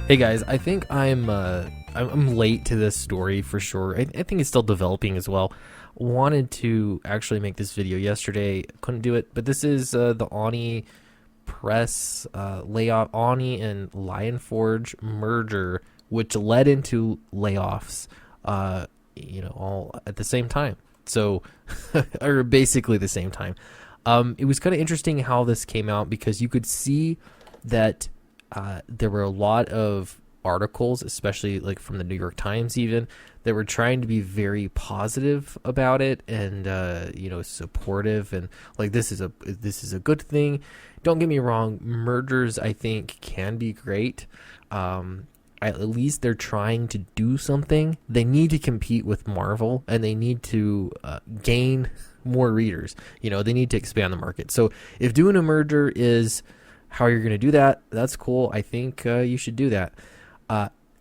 Hey guys, I think I'm late to this story for sure. I think it's still developing as well. Wanted to actually make this video yesterday, couldn't do it, but this is the Oni Press layoff, Oni and Lionforge merger, which led into layoffs, all at the same time. So, or basically the same time. It was kind of interesting how this came out because you could see that there were a lot of articles, especially like from the New York Times even, that were trying to be very positive about it and supportive and like this is a good thing. Don't get me wrong, mergers I think can be great. At least they're trying to do something. They need to compete with Marvel and they need to gain more readers. They need to expand the market. So if doing a merger is how you're going to do that, that's cool. I think you should do that.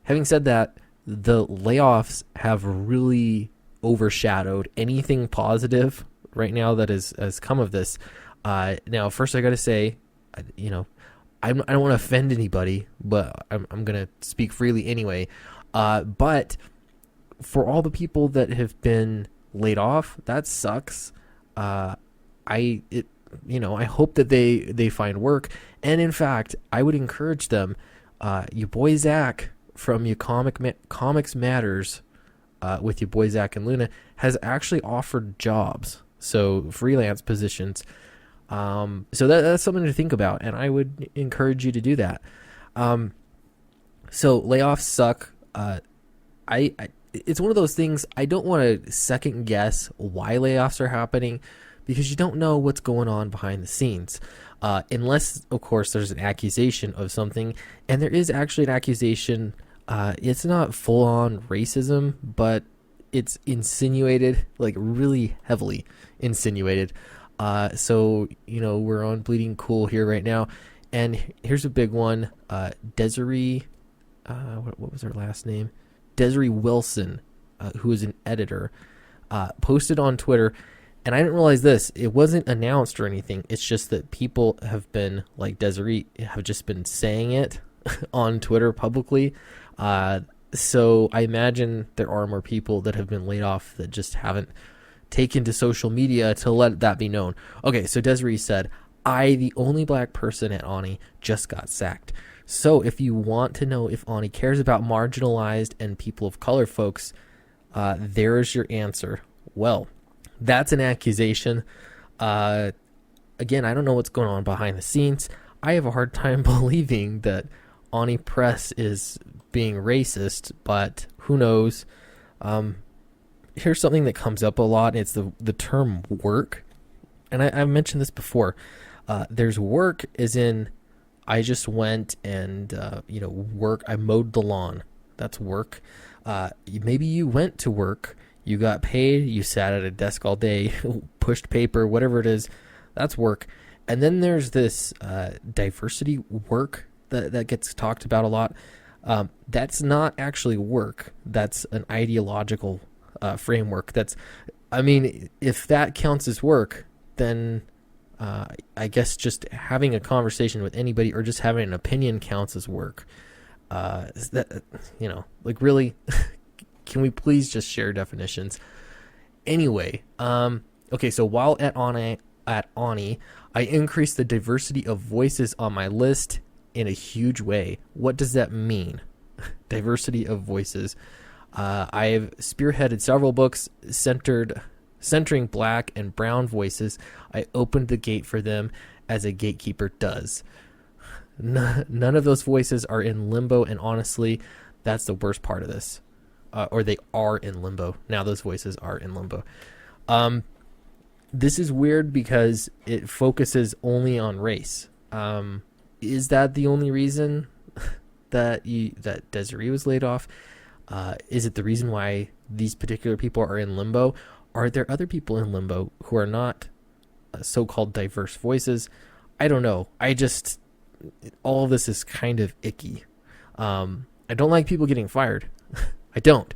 Having said that, the layoffs have really overshadowed anything positive right now that has come of this. Now, first I got to say, I don't want to offend anybody, but I'm going to speak freely anyway. But for all the people that have been laid off, that sucks. I hope that they find work. And in fact, I would encourage them. Your boy Zach from your Comics Matters, with your boy Zach and Luna, has actually offered jobs, so freelance positions. So that's something to think about, and I would encourage you to do that. So layoffs suck. It's one of those things. I don't want to second guess why layoffs are happening, because you don't know what's going on behind the scenes. Unless, of course, there's an accusation of something. And there is actually an accusation. It's not full-on racism, but it's insinuated, like really heavily insinuated. So, we're on Bleeding Cool here right now. And here's a big one. Desiree, what was her last name? Desiree Wilson, who is an editor, posted on Twitter. And I didn't realize this. It wasn't announced or anything. It's just that people have been, like Desiree, have just been saying it on Twitter publicly. So I imagine there are more people that have been laid off that just haven't taken to social media to let that be known. Okay, so Desiree said, "I, the only black person at Oni, just got sacked. So if you want to know if Oni cares about marginalized and people of color folks, there's your answer." Well, that's an accusation. Again, I don't know what's going on behind the scenes. I have a hard time believing that Oni Press is being racist, but who knows? Here's something that comes up a lot. It's the term work. And I've mentioned this before. There's work as in I just went and, work. I mowed the lawn. That's work. Maybe you went to work. You got paid, you sat at a desk all day, pushed paper, whatever it is, that's work. And then there's this diversity work that gets talked about a lot. That's not actually work. That's an ideological framework. If that counts as work, then I guess just having a conversation with anybody or just having an opinion counts as work. Really... Can we please just share definitions? Anyway, okay, so while at Oni, I increased the diversity of voices on my list in a huge way. What does that mean? Diversity of voices. I've spearheaded several books centering black and brown voices. I opened the gate for them as a gatekeeper does. None of those voices are in limbo, and honestly, that's the worst part of this. Or they are in limbo. Now those voices are in limbo. This is weird because it focuses only on race. Is that the only reason that Desiree was laid off? Is it the reason why these particular people are in limbo? Are there other people in limbo who are not so-called diverse voices? I don't know. All of this is kind of icky. I don't like people getting fired. I don't,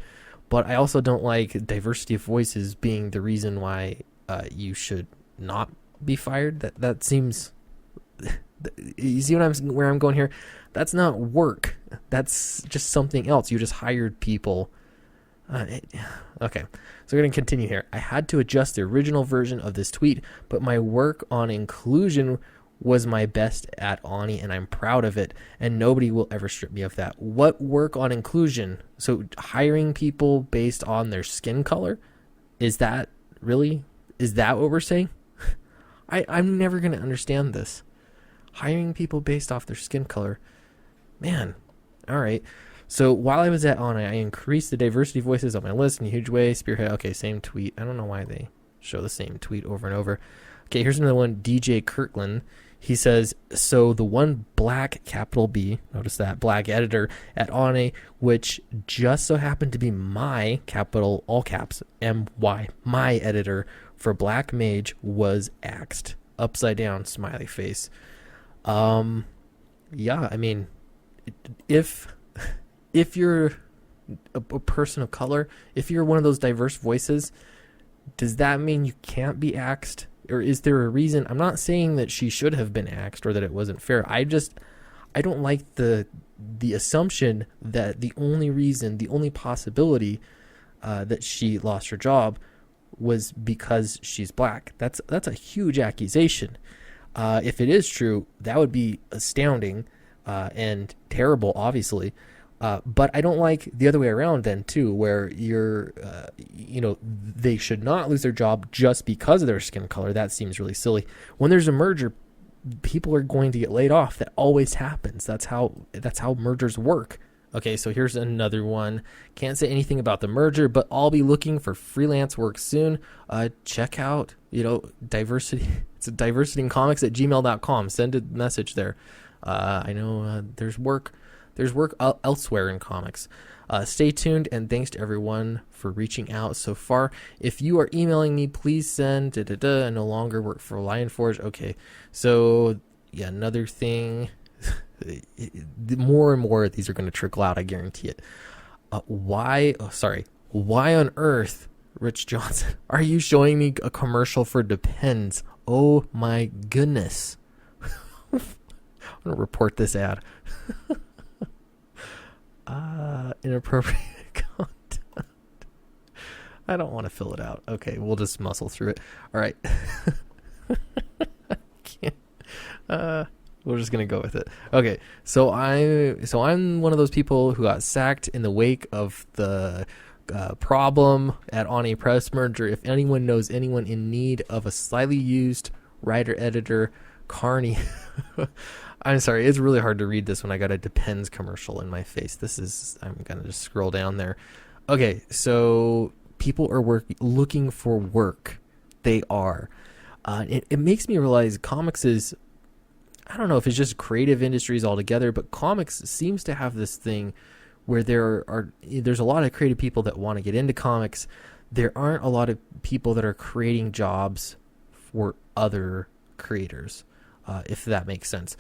but I also don't like diversity of voices being the reason why you should not be fired. That seems, you see where I'm going here? That's not work. That's just something else. You just hired people. Okay, so we're going to continue here. I had to adjust the original version of this tweet, but my work on inclusion was my best at Ani, and I'm proud of it, and nobody will ever strip me of that. What work on inclusion? So hiring people based on their skin color? Is that what we're saying? I'm never going to understand this. Hiring people based off their skin color. Man, all right. So while I was at Ani, I increased the diversity voices on my list in a huge way. Spearhead, okay, same tweet. I don't know why they show the same tweet over and over. Okay, here's another one, DJ Kirkland. He says, so the one black, capital B, notice that, black editor at Ani, which just so happened to be my, capital, all caps, M-Y, my editor for Black Mage was axed. Upside down, smiley face. Yeah, I mean, if you're a person of color, if you're one of those diverse voices, does that mean you can't be axed? Or is there a reason? I'm not saying that she should have been axed or that it wasn't fair. I don't like the assumption that the only possibility that she lost her job was because she's black. That's a huge accusation. If it is true, that would be astounding and terrible, obviously. But I don't like the other way around then too, where they should not lose their job just because of their skin color. That seems really silly. When there's a merger, people are going to get laid off. That always happens. That's how mergers work. Okay, so here's another one. Can't say anything about the merger, but I'll be looking for freelance work soon. Check out, diversity. It's diversityincomics@gmail.com. Send a message there. I know there's work. There's work elsewhere in comics. Stay tuned, and thanks to everyone for reaching out so far. If you are emailing me, please send I no longer work for Lionforge. Okay, so yeah, another thing. More and more of these are going to trickle out, I guarantee it. Why on earth, Rich Johnson, are you showing me a commercial for Depends? Oh my goodness. I'm going to report this ad. Inappropriate content. I don't want to fill it out. Okay, we'll just muscle through it. All right. We're just gonna go with it. Okay, so I'm one of those people who got sacked in the wake of the problem at Ani Press merger. If anyone knows anyone in need of a slightly used writer editor, Carney. I'm sorry, it's really hard to read this when I got a Depends commercial in my face. I'm gonna just scroll down there. Okay, so people are looking for work. They are. It makes me realize comics is, I don't know if it's just creative industries altogether, but comics seems to have this thing where there's a lot of creative people that want to get into comics. There aren't a lot of people that are creating jobs for other creators, if that makes sense.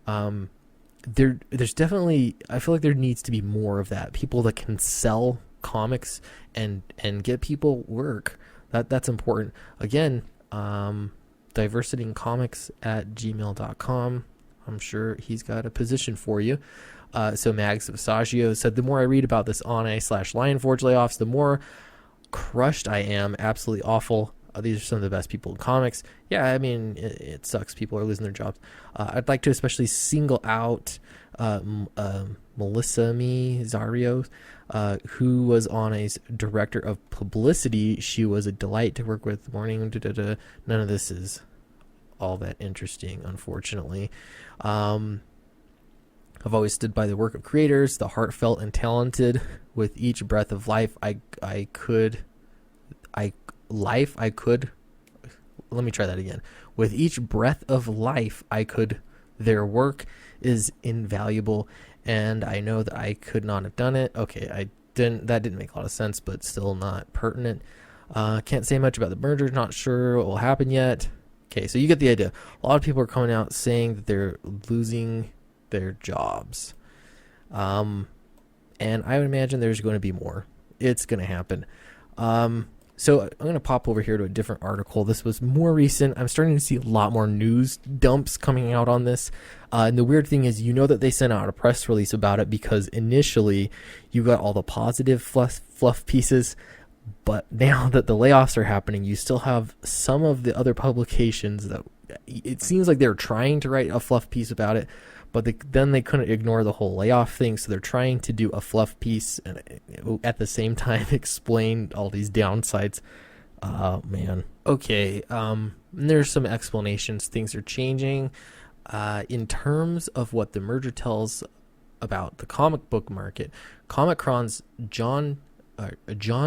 There's definitely, I feel like there needs to be more of that. People that can sell comics and get people work. That's important. Again, diversityincomics@gmail.com. I'm sure he's got a position for you. So Mags Visaggio said, the more I read about this Ani/Lionforge layoffs, the more crushed I am. Absolutely awful. These are some of the best people in comics. Yeah, I mean, it sucks. People are losing their jobs. I'd like to especially single out Melissa Zario, who was Ani's director of publicity. She was a delight to work with. Morning. None of this is all that interesting, unfortunately. I've always stood by the work of creators, the heartfelt and talented. With each breath of life, I could. Let me try that again. With each breath of life, their work is invaluable, and I know that I could not have done it. Okay, that didn't make a lot of sense, but still not pertinent. Can't say much about the merger, not sure what will happen yet. Okay, so you get the idea. A lot of people are coming out saying that they're losing their jobs. And I would imagine there's going to be more. It's going to happen. So I'm going to pop over here to a different article. This was more recent. I'm starting to see a lot more news dumps coming out on this. And the weird thing is, that they sent out a press release about it because initially you got all the positive fluff pieces. But now that the layoffs are happening, you still have some of the other publications that it seems like they're trying to write a fluff piece about it, but then they couldn't ignore the whole layoff thing. So they're trying to do a fluff piece and at the same time explain all these downsides. Man. Okay. There's some explanations. Things are changing. In terms of what the merger tells about the comic book market, Comicron's John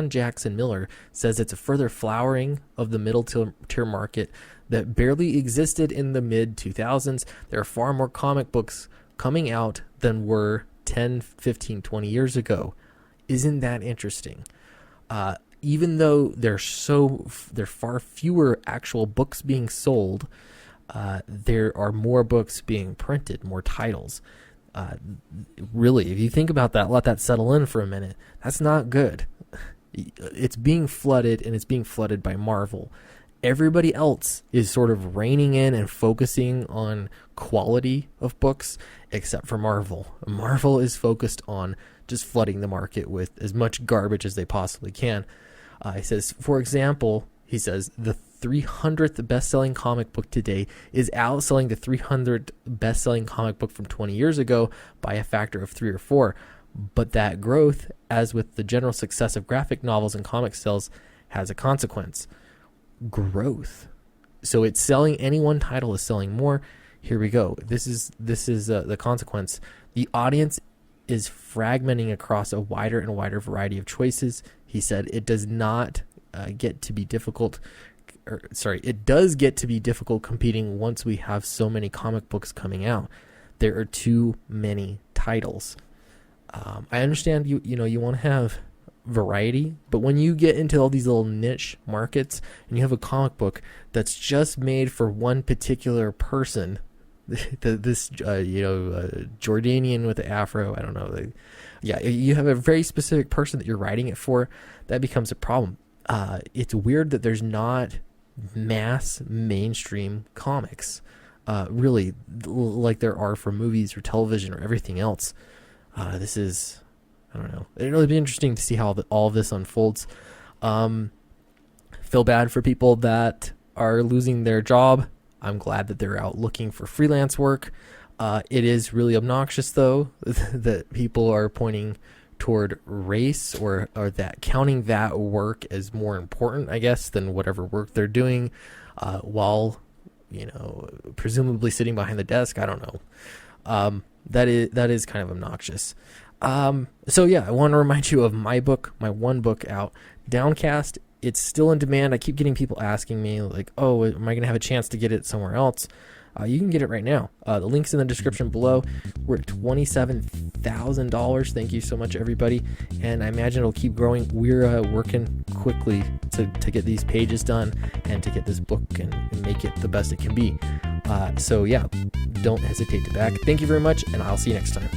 Jackson Miller says it's a further flowering of the middle tier market that barely existed in the mid 2000s. There are far more comic books coming out than were 10, 15, 20 years ago. Isn't that interesting? Even though there are far fewer actual books being sold, there are more books being printed, more titles. Really, if you think about that, let that settle in for a minute. That's not good. It's being flooded, and it's being flooded by Marvel. Everybody else is sort of reining in and focusing on quality of books, except for Marvel. Marvel is focused on just flooding the market with as much garbage as they possibly can. He says, for example, the 300th best-selling comic book today is outselling the 300th best-selling comic book from 20 years ago by a factor of 3 or 4. But that growth, as with the general success of graphic novels and comic sales, has a consequence. Growth. So it's selling, any one title is selling more. Here we go. This is the consequence. The audience is fragmenting across a wider and wider variety of choices. He said it does not get to be difficult. It does get to be difficult competing once we have so many comic books coming out. There are too many titles. I understand you want to have variety, but when you get into all these little niche markets and you have a comic book that's just made for one particular person, this Jordanian with the afro, I don't know, you have a very specific person that you're writing it for, that becomes a problem. It's weird that there's not mass mainstream comics, really, like there are for movies or television or everything else. This is, I don't know. It'll be interesting to see how all of this unfolds. Feel bad for people that are losing their job. I'm glad that they're out looking for freelance work. It is really obnoxious, though, that people are pointing toward race or that counting that work as more important, I guess, than whatever work they're doing, while, presumably sitting behind the desk. I don't know. That is kind of obnoxious. So yeah, I want to remind you of my book, my one book out, Downcast. It's still in demand. I keep getting people asking me like, oh, am I going to have a chance to get it somewhere else? You can get it right now. The link's in the description below. We're at $27,000. Thank you so much, everybody. And I imagine it'll keep growing. We're working quickly to get these pages done and to get this book and make it the best it can be. So yeah, don't hesitate to back. Thank you very much, and I'll see you next time.